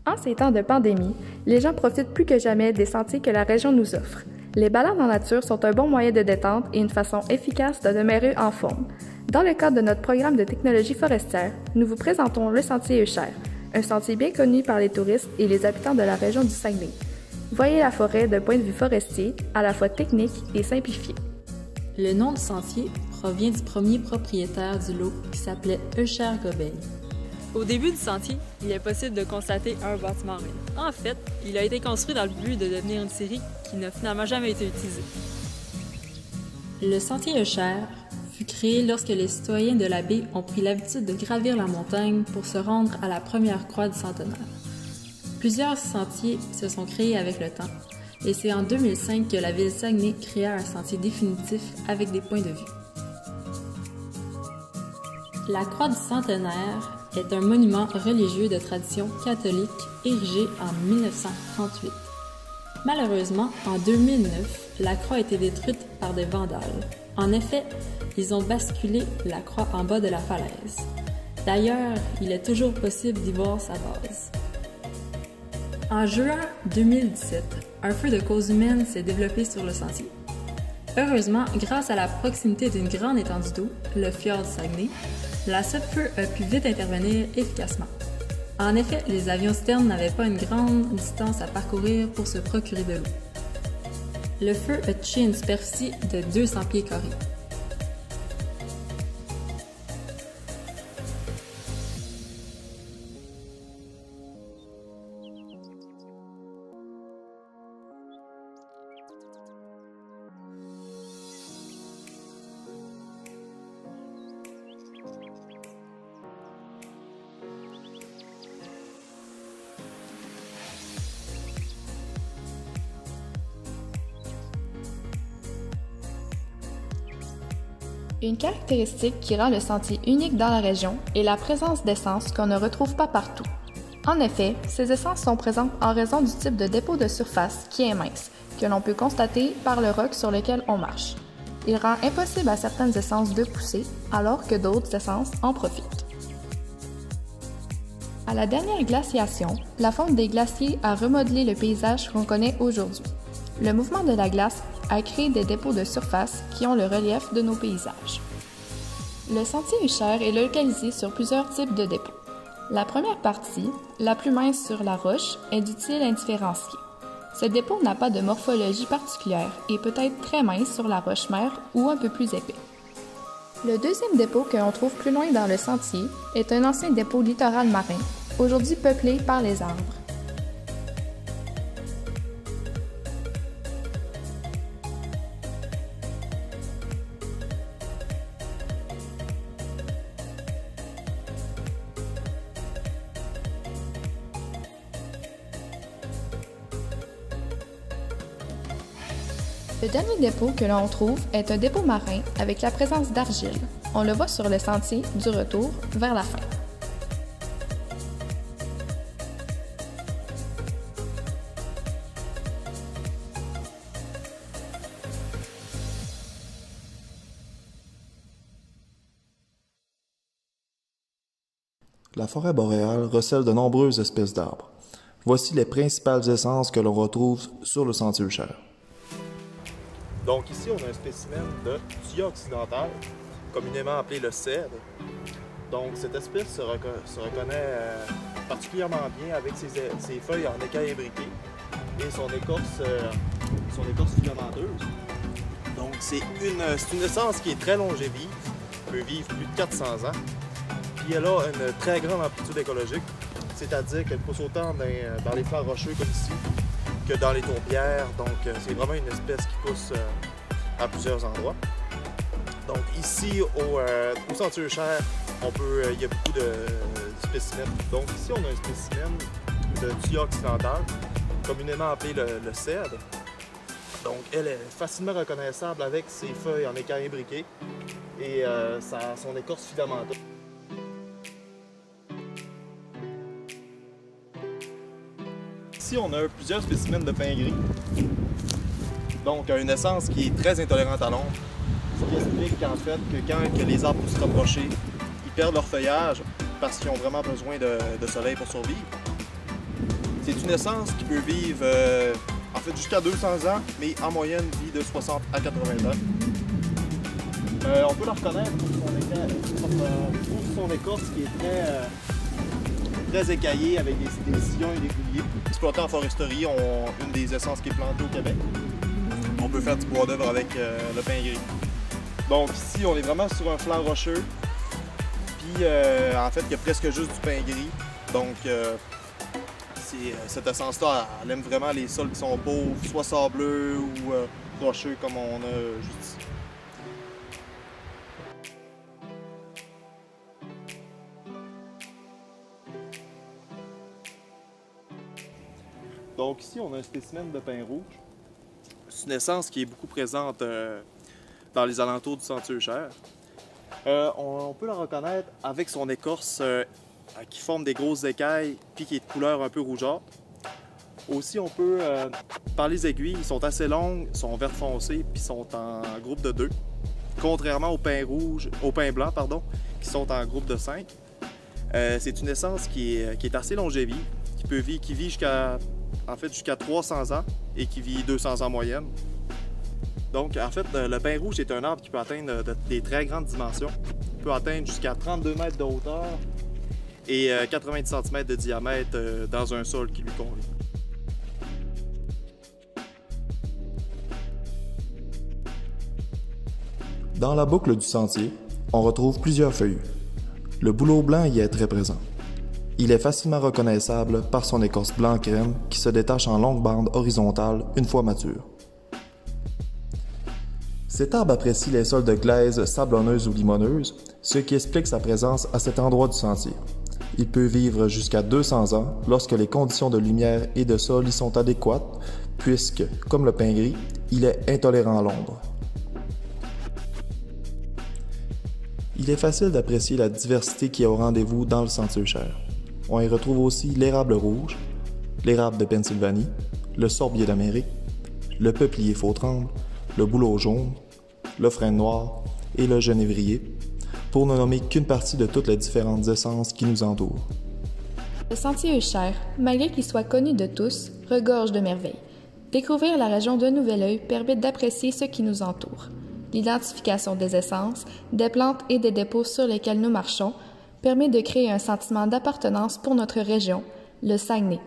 En ces temps de pandémie, les gens profitent plus que jamais des sentiers que la région nous offre. Les balades en nature sont un bon moyen de détente et une façon efficace de demeurer en forme. Dans le cadre de notre programme de technologie forestière, nous vous présentons le sentier Eucher, un sentier bien connu par les touristes et les habitants de la région du Saguenay. Voyez la forêt d'un point de vue forestier, à la fois technique et simplifié. Le nom du sentier provient du premier propriétaire du lot qui s'appelait Eucher-Gobeil. Au début du sentier, il est possible de constater un bâtiment ruine. En fait, il a été construit dans le but de devenir une série qui n'a finalement jamais été utilisée. Le sentier Eucher fut créé lorsque les citoyens de la baie ont pris l'habitude de gravir la montagne pour se rendre à la première croix du centenaire. Plusieurs sentiers se sont créés avec le temps, et c'est en 2005 que la ville Saguenay créa un sentier définitif avec des points de vue. La croix du centenaire est un monument religieux de tradition catholique érigé en 1938. Malheureusement, en 2009, la croix a été détruite par des vandales. En effet, ils ont basculé la croix en bas de la falaise. D'ailleurs, il est toujours possible d'y voir sa base. En juin 2017, un feu de cause humaine s'est développé sur le sentier. Heureusement, grâce à la proximité d'une grande étendue d'eau, le fjord du Saguenay, la SOPFEU a pu vite intervenir efficacement. En effet, les avions-citernes n'avaient pas une grande distance à parcourir pour se procurer de l'eau. Le feu a touché une superficie de 200 pieds carrés. Une caractéristique qui rend le sentier unique dans la région est la présence d'essences qu'on ne retrouve pas partout. En effet, ces essences sont présentes en raison du type de dépôt de surface qui est mince, que l'on peut constater par le roc sur lequel on marche. Il rend impossible à certaines essences de pousser, alors que d'autres essences en profitent. À la dernière glaciation, la fonte des glaciers a remodelé le paysage qu'on connaît aujourd'hui. Le mouvement de la glace a créé des dépôts de surface qui ont le relief de nos paysages. Le sentier Eucher est localisé sur plusieurs types de dépôts. La première partie, la plus mince sur la roche, est d'utile indifférencié. Ce dépôt n'a pas de morphologie particulière et peut être très mince sur la roche-mère ou un peu plus épais. Le deuxième dépôt que l'on trouve plus loin dans le sentier est un ancien dépôt littoral marin, aujourd'hui peuplé par les arbres. Le dernier dépôt que l'on trouve est un dépôt marin avec la présence d'argile. On le voit sur le sentier du retour vers la fin. La forêt boréale recèle de nombreuses espèces d'arbres. Voici les principales essences que l'on retrouve sur le sentier Eucher. Donc ici, on a un spécimen de Thuya occidental, communément appelé le cèdre. Donc cette espèce se reconnaît particulièrement bien avec ses feuilles en écailles imbriquées et son écorce filamenteuse. Donc c'est une essence qui est très longévive, peut vivre plus de 400 ans, puis elle a une très grande amplitude écologique, c'est-à-dire qu'elle pousse autant dans les flancs rocheux comme ici, que dans les tourbières, donc c'est vraiment une espèce qui pousse à plusieurs endroits. Donc ici au sentier Eucher, il y a beaucoup de spécimens. Donc ici on a un spécimen de Thuya occidental, communément appelé le cèdre. Donc elle est facilement reconnaissable avec ses feuilles en écailles imbriquées et son écorce filamentée. Ici, on a plusieurs spécimens de pin gris. Donc, une essence qui est très intolérante à l'ombre. Ce qui explique en fait que quand les arbres poussent rapprochés, ils perdent leur feuillage parce qu'ils ont vraiment besoin de soleil pour survivre. C'est une essence qui peut vivre en fait jusqu'à 200 ans, mais en moyenne vit de 60 à 80 ans. On peut la reconnaître pour son écorce qui est très écaillée avec des sillons et des gouliers. Exploités en foresterie ont une des essences qui est plantée au Québec. On peut faire du bois d'œuvre avec le pin gris. Donc ici, on est vraiment sur un flanc rocheux. Puis en fait, il y a presque juste du pin gris. Donc cette essence-là, elle aime vraiment les sols qui sont pauvres, soit sableux ou rocheux comme on a juste ici. Donc ici, on a un spécimen de pin rouge. C'est une essence qui est beaucoup présente dans les alentours du Sentier Eucher. On peut la reconnaître avec son écorce qui forme des grosses écailles puis qui est de couleur un peu rougeâtre. Aussi, on peut, par les aiguilles, ils sont assez longues, sont vert foncé puis sont en groupe de 2. Contrairement au pin blanc, qui sont en groupe de 5. C'est une essence qui est assez longévive, qui vit jusqu'à 300 ans et qui vit 200 ans en moyenne. Donc, en fait, le pin rouge est un arbre qui peut atteindre des très grandes dimensions. Il peut atteindre jusqu'à 32 mètres de hauteur et 90 cm de diamètre dans un sol qui lui convient. Dans la boucle du sentier, on retrouve plusieurs feuillus. Le bouleau blanc y est très présent. Il est facilement reconnaissable par son écorce blanc crème qui se détache en longues bandes horizontales une fois mature. Cet arbre apprécie les sols de glaise sablonneuses ou limoneuses, ce qui explique sa présence à cet endroit du sentier. Il peut vivre jusqu'à 200 ans lorsque les conditions de lumière et de sol y sont adéquates, puisque, comme le pin gris, il est intolérant à l'ombre. Il est facile d'apprécier la diversité qui est au rendez-vous dans le Sentier Eucher. On y retrouve aussi l'érable rouge, l'érable de Pennsylvanie, le sorbier d'Amérique, le peuplier faux-tremble, le bouleau jaune, le frêne noir et le genévrier, pour ne nommer qu'une partie de toutes les différentes essences qui nous entourent. Le Sentier Eucher, malgré qu'il soit connu de tous, regorge de merveilles. Découvrir la région de Nouvel-Oeil permet d'apprécier ce qui nous entoure. L'identification des essences, des plantes et des dépôts sur lesquels nous marchons permet de créer un sentiment d'appartenance pour notre région, le Saguenay.